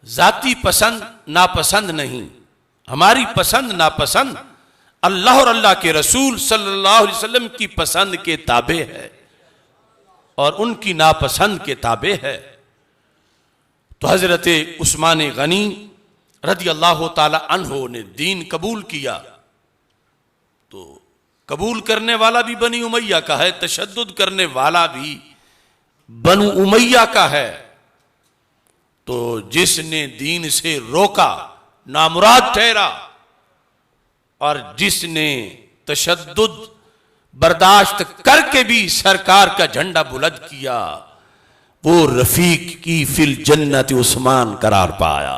जाती पसंद नापसंद नहीं, हमारी पसंद नापसंद अल्लाह और अल्लाह के रसूल सल्लल्लाहु अलैहि वसल्लम की पसंद के ताबे है और उनकी नापसंद के ताबे है। तो हजरत उस्मान गनी रदी अल्लाह ताला अन्हो ने दीन कबूल किया। तो कबूल करने वाला भी बनी उमैया का है, तशद्दुद करने वाला भी बनु उमैया का है। तो जिसने दीन से रोका नामुराद ठहरा और जिसने तशद्दुद बर्दाश्त करके भी सरकार का झंडा बुलंद किया वो रफीक की फिल जन्नत उस्मान करार पाया।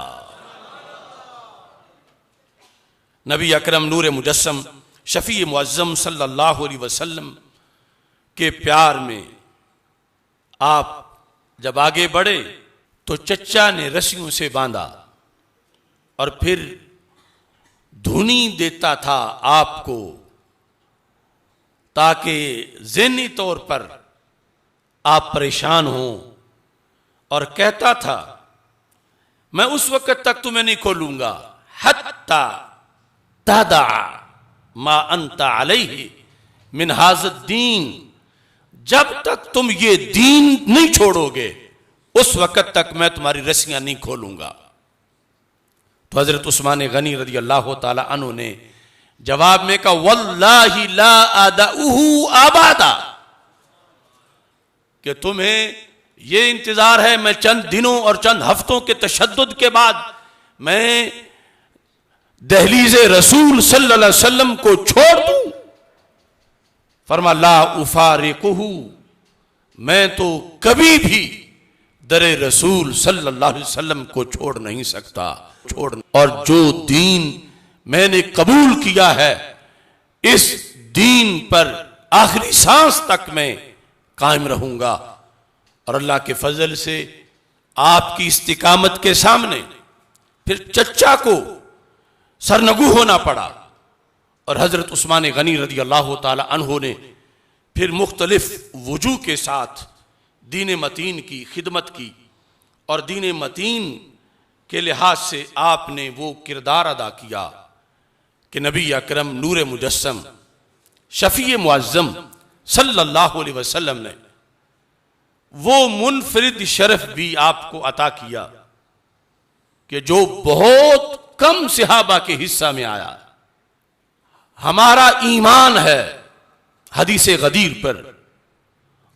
नबी अकरम नूर मुजस्सम शफी मुअज्जम सल्लल्लाहु अलैहि वसल्लम के प्यार में आप जब आगे बढ़े तो चच्चा ने रस्सियों से बांधा और फिर धुनी देता था आपको ताकि ज़हनी तौर पर आप परेशान हो, और कहता था मैं उस वक्त तक तुम्हें नहीं खोलूंगा हत्ता तादा मा अंता अलैहि मिन हाज़िद दीन, जब तक तुम ये दीन नहीं छोड़ोगे उस वक्त तक मैं तुम्हारी रस्सियां नहीं खोलूंगा। तो हजरत उस्मान गनी रज़ी अल्लाह ताला अन्हु ने जवाब में कहा वल्लाहि ला अदउहु अबादा, कि तुम्हें ये इंतजार है मैं चंद दिनों और चंद हफ्तों के तशद्दुद के बाद मैं दहलीज़े रसूल सल्लल्लाहु अलैहि वसल्लम को छोड़ दूं। फरमा ला उफारिकुहु, मैं तो कभी भी दरे रसूल सल्लल्लाहु अलैहि वसल्लम को छोड़ नहीं सकता। और जो दीन मैंने कबूल किया है इस दीन पर आखिरी सांस तक मैं कायम रहूंगा। और अल्लाह के फजल से आपकी इस्तिकामत के सामने फिर चच्चा को सरनगू होना पड़ा और हजरत उस्मान गनी रज़ी अल्लाह ताला अन्हो ने फिर मुख्तलिफ वजूह के साथ दीन मतीन की खिदमत की। और दीन मतीन के लिहाज से आपने वो किरदार अदा किया कि नबी अकरम नूर मुजस्सम शफी मुअज्जम सल्लल्लाहु अलैहि वसल्लम ने वो मुनफरिद शरफ भी आपको अता किया कि जो बहुत कम सहाबा के हिस्सा में आया। हमारा ईमान है हदीस गदीर पर,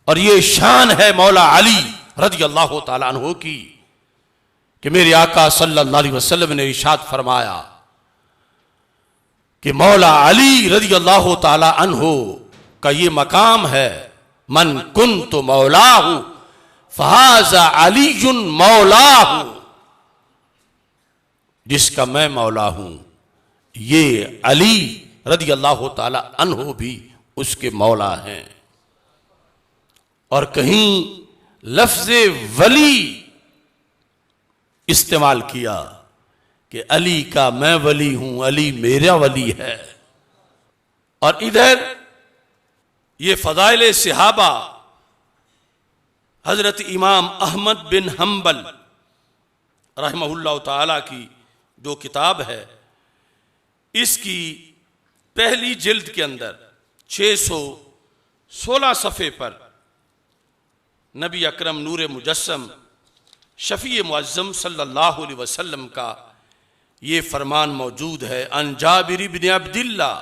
और ये शान है मौला अली रज़ी अल्लाह ताला अन्हो की कि मेरे आका सल्लल्लाहु अलैहि वसल्लम ने इरशाद फरमाया कि मौला अली रज़ी अल्लाह ताला अन्हो का ये मकाम है मन कुन्तु मौलाहु फहाज़ा अलीयुन मौलाहु, जिसका मैं मौला हूं ये अली रज़ी अल्लाह ताला अन्हो भी उसके मौला हैं। और कहीं लफ्ज़े वली इस्तेमाल किया कि अली का मैं वली हूं, अली मेरा वली है। और इधर ये फ़ज़ाइल सहाबा हजरत इमाम अहमद बिन हम्बल रहमहुल्लाह ताला की जो किताब है इसकी पहली जिल्द के अंदर 616 सफ़े पर नबी अकरम नूर मुजस्सम शफी मुअज्जम सल्लल्लाहु अलैहि वसल्लम का ये फरमान मौजूद है अन जाबिर इब्न अब्दिल्लाह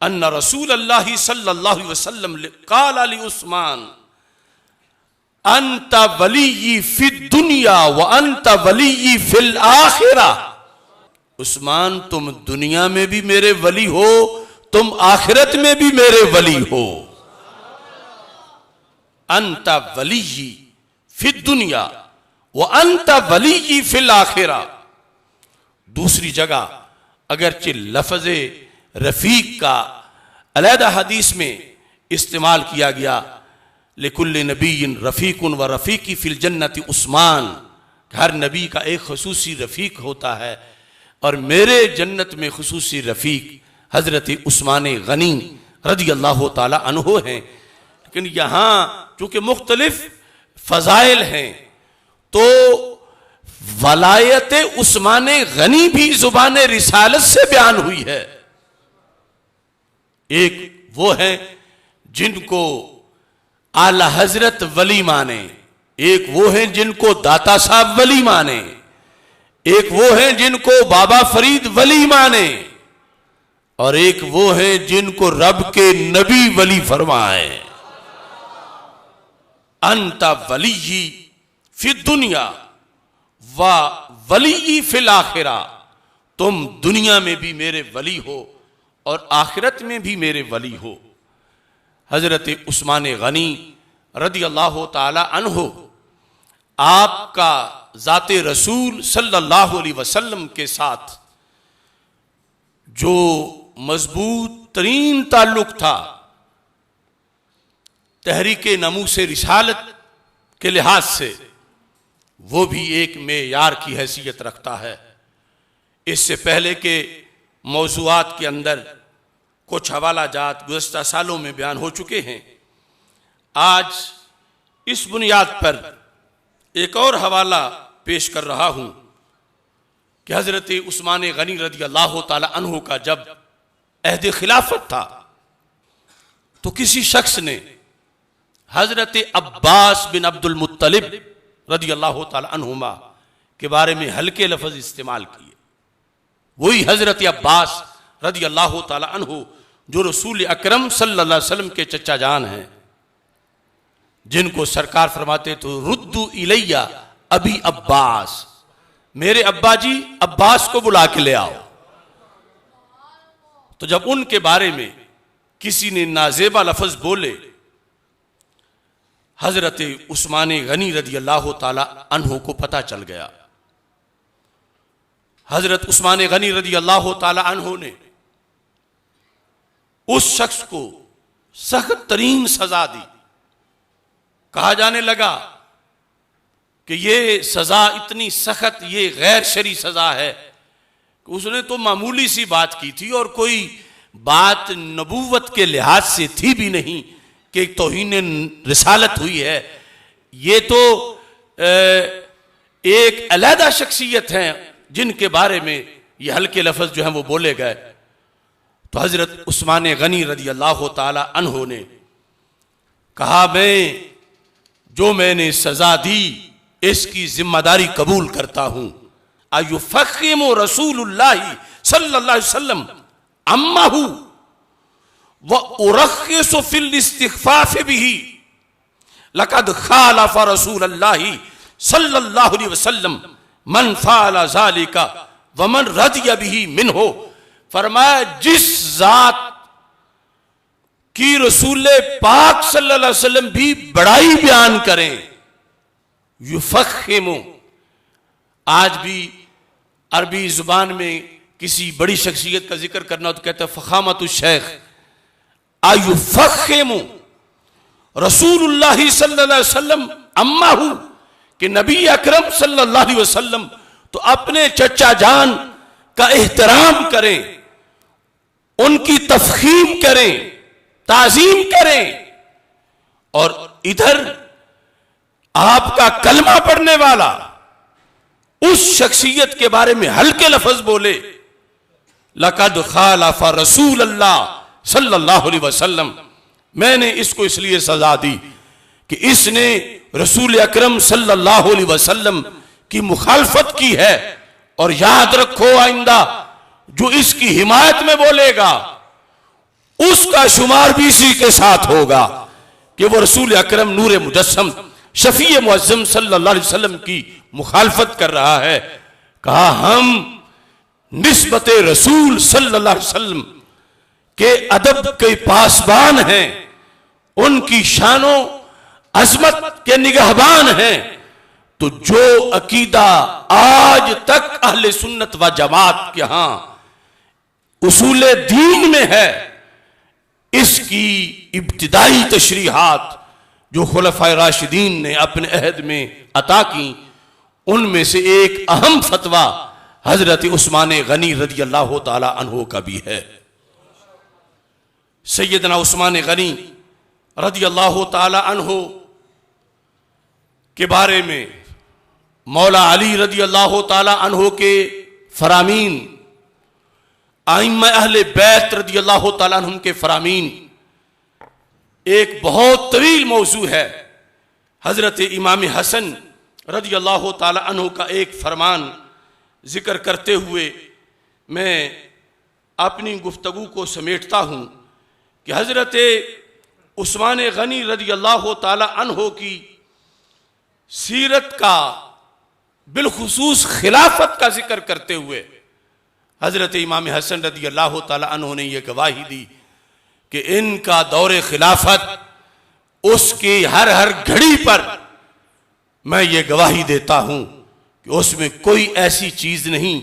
अन्ना रसूल अल्लाह सल्लल्लाहु अलैहि वसल्लम क़ाल लि उस्मान अंत वली फिद दुनिया व अंत वली फिल आखिरा, उस्मान तुम दुनिया में भी मेरे वली हो तुम आखिरत में भी मेरे वली हो। अंत वली फिद दुनिया व अंत वली फिल आखिरा। दूसरी जगह अगरचे लफ्ज़े रफीक का अलहदा हदीस में इस्तेमाल किया गया लिकुल्ल नबीय्यिन रफ़ीकुन व रफ़ीकी फिल जन्नति उस्मान, हर नबी का एक खुसूसी रफ़ीक होता है और मेरे जन्नत में खुसूसी रफ़ीक हज़रत उस्मान गनी रज़ी अल्लाह ताला अन्हो हैं। लेकिन यहाँ चूँकि मुख्तलिफ फ़ज़ाइल हैं तो वलायत उस्मान गनी भी जुबान रिसालत से बयान हुई है। एक वो हैं जिनको आला हजरत वली माने, एक वो हैं जिनको दाता साहब वली माने, एक वो हैं जिनको बाबा फरीद वली माने, और एक वो हैं जिनको रब के नबी वली फरमाए। अंता वली फि दुनिया व वली फिल आखिरा, तुम दुनिया में भी मेरे वली हो और आखिरत में भी मेरे वली हो। हजरत उस्मान गनी रदी अल्लाह ताला अन्हो आपका ज़ाते रसूल सल्लल्लाहु अलैहि वसल्लम के साथ जो मजबूत तरीन ताल्लुक था, तहरीक नमूस रिसालत के लिहाज से, वो भी एक मेयार की हैसियत रखता है। इससे पहले के मौज़ूआत के अंदर कुछ हवाला जात गुज़श्ता सालों में बयान हो चुके हैं। आज इस बुनियाद पर एक और हवाला पेश कर रहा हूं कि हज़रत उस्मान गनी रज़ी अल्लाह ताला अन्हु का जब अहद खिलाफत था तो किसी शख्स ने हज़रत अब्बास बिन अब्दुल मुत्तलिब रज़ी अल्लाह ताला अन्हुमा के बारे में हल्के लफ्ज़ इस्तेमाल किए। वही हज़रत अब्बास रज़ी अल्लाह ताला अन्हु जो रसूल अकरम सल्लल्लाहु अलैहि वसल्लम के चचा जान हैं, जिनको सरकार फरमाते तो रुद्दू इलैया अभी अब्बास, मेरे अब्बा जी अब्बास को बुला के ले आओ। तो जब उनके बारे में किसी ने नाजेबा लफ्ज बोले, हजरत उस्मान गनी रज़ी अल्लाह ताला अन्हु को पता चल गया। हजरत उस्मान गनी रज़ी अल्लाह ताला अन्हु ने उस शख्स को सख्त तरीन सजा दी। कहा जाने लगा कि ये सजा इतनी सख्त, ये गैर शरी सजा है कि उसने तो मामूली सी बात की थी और कोई बात नबूवत के लिहाज से थी भी नहीं कि तौहीन रिसालत हुई है। ये तो एक अलहदा शख्सियत हैं जिनके बारे में ये हल्के लफ्ज जो हैं वो बोले गए। तो हजरत उस्मान गनी रज़ी अल्लाह ताला अन्हु ने कहा, मैं जो मैंने सजा दी इसकी जिम्मेदारी कबूल करता हूं। अयुफ़ख़िमु रसूलुल्लाह सल्लल्लाहु अलैहि वसल्लम अम्माहु व उरख़्ख़िसु फ़िल इस्तिग़फ़ाफ़ बिही लक़द ख़ालफ़ रसूलल्लाह सल्लल्लाहु अलैहि वसल्लम मन फ़अल ज़ालिका व मन रज़िय बिही मिन्हु। फरमाया, जिस जात की रसूल पाक सल्लल्लाहु अलैहि वसल्लम भी बड़ाई बयान करें, युफ़ख़िमु, आज भी अरबी जुबान में किसी बड़ी शख्सियत का जिक्र करना तो कहते हैं फ़ख़ामतु शेख। अयुफ़ख़िमु रसूलुल्लाह सल्लल्लाहु अलैहि वसल्लम अम्माहु, कि नबी अकरम सल्लल्लाहु अलैहि वसल्लम तो अपने चचा जान का एहतराम करें, उनकी तफ़ख़ीम करें, ताज़ीम करें, और इधर आपका कलमा पढ़ने वाला उस शख्सियत के बारे में हल्के लफ्ज बोले, लक़द ख़ालफ़ रसूलल्लाह सल्लल्लाहु अलैहि वसल्लम, मैंने इसको इसलिए सजा दी कि इसने रसूल अकरम सल्लल्लाहु अलैहि वसल्लम की मुखालफत की है। और याद रखो, आइंदा जो इसकी हिमायत में बोलेगा उसका शुमार भी इसी के साथ होगा कि वो रसूल अकरम नूर मुजस्सम शफी मुअज़्ज़म सल्लल्लाहु अलैहि वसल्लम की मुखालफत कर रहा है। कहा, हम निस्बत रसूल सल्लल्लाहु अलैहि वसल्लम के अदब के पासबान हैं, उनकी शानो अजमत के निगहबान हैं। तो जो अकीदा आज तक अहले सुन्नत व जमात के यहां उसूल दीन में है, इसकी इब्तिदाई तशरीहात जो खुलफाए राशिदीन ने अपने अहद में अता की, उनमें से एक अहम फतवा हजरत उस्मान गनी रज़ी अल्लाह ताला अन्हु का भी है। सैयदना उस्मान गनी रज़ी अल्लाह ताला अन्हु के बारे में मौला अली रदी अल्लाह ताला अन्हो के फरामीन, आइम्मा अहले बैत रदी अल्लाह ताला अन्हुम के फरामीन, एक बहुत तवील मौजू है। हजरत इमाम हसन रदी अल्लाह ताला अन्हो का एक फरमान जिक्र करते हुए मैं अपनी गुफ्तगू को समेटता हूँ कि हजरत उस्मान गनी रदी अल्लाह ताला अन्हो की सीरत का बिलखुसूस खिलाफत का जिक्र करते हुए हजरत इमाम हसन रदी अल्लाह ताला अन्हो ने यह गवाही दी कि इनका दौरे खिलाफत, उसकी हर हर घड़ी पर मैं ये गवाही देता हूं कि उसमें कोई ऐसी चीज नहीं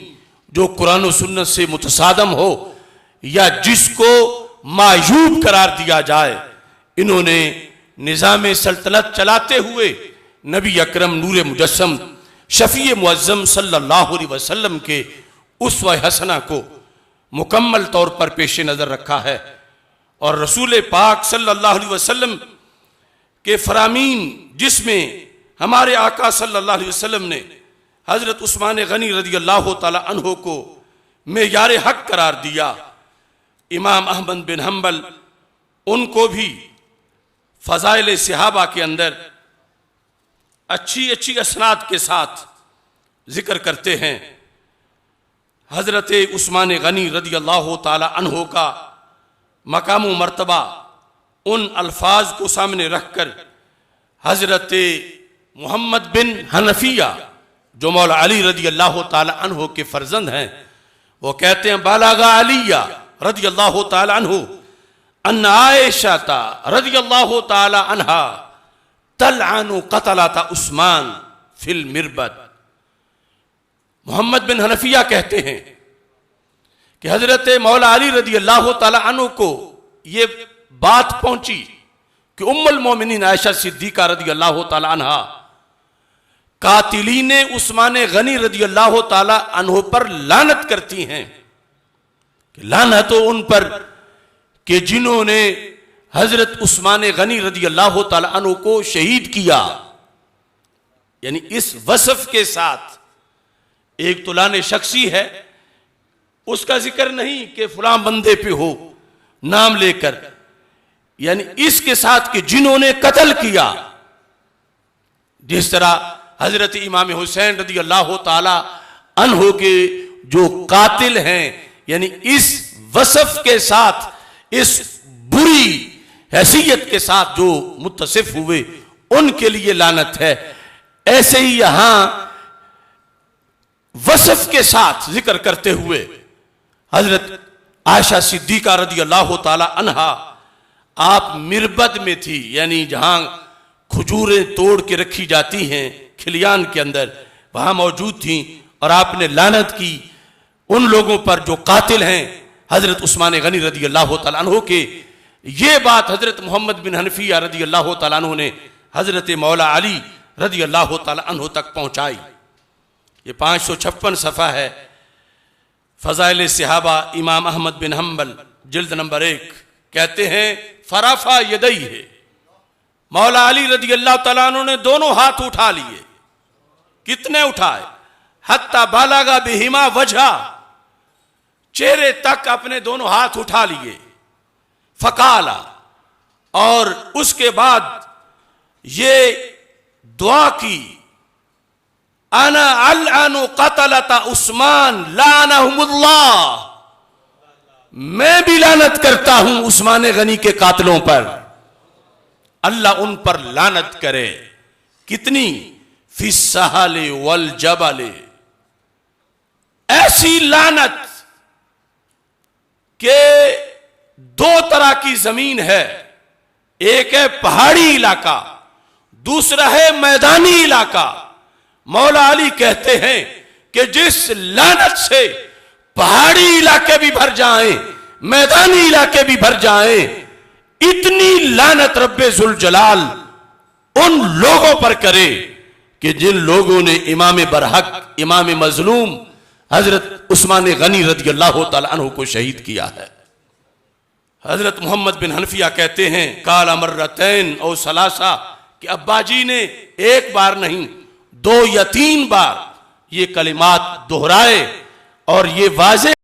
जो कुरान और सुन्नत से मुतसादम हो या जिसको मायूब करार दिया जाए। इन्होंने निज़ाम सल्तनत चलाते हुए नबी अकरम नूर मुजस्सम शफी मुअज्जम सल्लल्लाहु अलैहि वसल्लम के उसवा हसना को मुकम्मल तौर पर पेश नज़र रखा है और रसूल पाक सल्लल्लाहु अलैहि वसल्लम के फरामीन, जिसमें हमारे आका सल्लल्लाहु अलैहि वसल्लम ने हजरत उस्मान गनी रदी अल्लाह ताला अन्हो को मेयार हक करार दिया। इमाम अहमद बिन हम्बल उनको भी फ़ज़ाइल सहाबा के अंदर अच्छी अच्छी असनाद के साथ जिक्र करते हैं। हजरत उस्मान गनी रदी अल्लाह ताला अन्हो का मकाम मर्तबा उन अल्फाज को सामने रखकर हजरत मोहम्मद बिन हनफिया जो मौला अली रदी अल्लाह ताला अन्हो के फर्जंद हैं, वो कहते हैं बालागा अलिया रदी अल्लाह ताला अन्हो अन्ना आयशा रदी अल्लाह ताला अन्हा तलअनु क़तलता उस्मान फिल मिरबद। मोहम्मद बिन हनफिया कहते हैं कि हजरत मौला अली रदी अल्लाह ताला अन्हो को ये बात पहुंची कि उम्मुल मोमिनीन आयशा सिद्दीका रदी अल्लाह ताला अन्हा कातिलीन उस्मान गनी रदी अल्लाह ताला अन्हो पर लानत करती हैं कि लानत हो उन पर कि जिन्होंने हजरत उस्मान गनी रदी अल्लाह ताला अन्हो को शहीद किया। यानी इस वसफ के साथ एक तो लाने शख्सी है, उसका जिक्र नहीं कि फलां बंदे पे हो नाम लेकर, यानी इसके साथ कि जिन्होंने कत्ल किया। जिस तरह हजरत इमाम हुसैन रदी अल्लाह ताला अन्हो के जो कातिल हैं, यानी इस वसफ के साथ, इस बुरी हैसियत के साथ जो मुत्तसिफ हुए, उनके लिए लानत है। ऐसे ही यहां वसफ के साथ जिक्र करते हुए हजरत आयशा सिद्दीका रदी अल्लाह ताला अन्हा आप मिरबद में थी, यानी जहां खजूरें तोड़ के रखी जाती हैं खिलियान के अंदर, वहां मौजूद थी और आपने लानत की उन लोगों पर जो कातिल हैं हजरत उस्मान गनी रदी अल्लाह ताला अन्हो के। ये बात हजरत मोहम्मद बिन हनफिया रदी अल्लाह ताला अन्हो ने हजरत मौला अली रदी अल्लाह ताला अन्हो तक पहुंचाई। ये 556 सफ़ा है। फ़ज़ाइल सहाबा इमाम अहमद बिन हम्बल जिल्द नंबर 1 कहते हैं फराफा यदई है, मौला अली रदी अल्लाह ताला अन्हो ने दोनों हाथ उठा लिए। कितने उठाए? हत्ता बालागा बिहिमा वजहा, चेहरे तक अपने दोनों हाथ उठा लिए। फकाला, और उसके बाद ये दुआ की, अना अलअनु क़तलता उस्मान लानहुमुल्लाह, मैं भी लानत करता हूं उस्मान गनी के कातिलों पर, अल्लाह उन पर लानत करे। कितनी? फिस्सहले वल जबले, ऐसी लानत के 2 तरह की जमीन है, एक है पहाड़ी इलाका, दूसरा है मैदानी इलाका। मौला अली कहते हैं कि जिस लानत से पहाड़ी इलाके भी भर जाएं, मैदानी इलाके भी भर जाएं, इतनी लानत रब्बे जुल जलाल उन लोगों पर करे कि जिन लोगों ने इमाम बरहक, इमाम मजलूम हजरत उस्मान गनी रदी अल्लाह ताला अन्हु को शहीद किया है। हजरत मोहम्मद बिन हनफिया कहते हैं काला मर्रतैन और सलासा, कि अब्बा जी ने एक बार नहीं 2 या 3 बार ये कलिमात दोहराए और ये वाज़े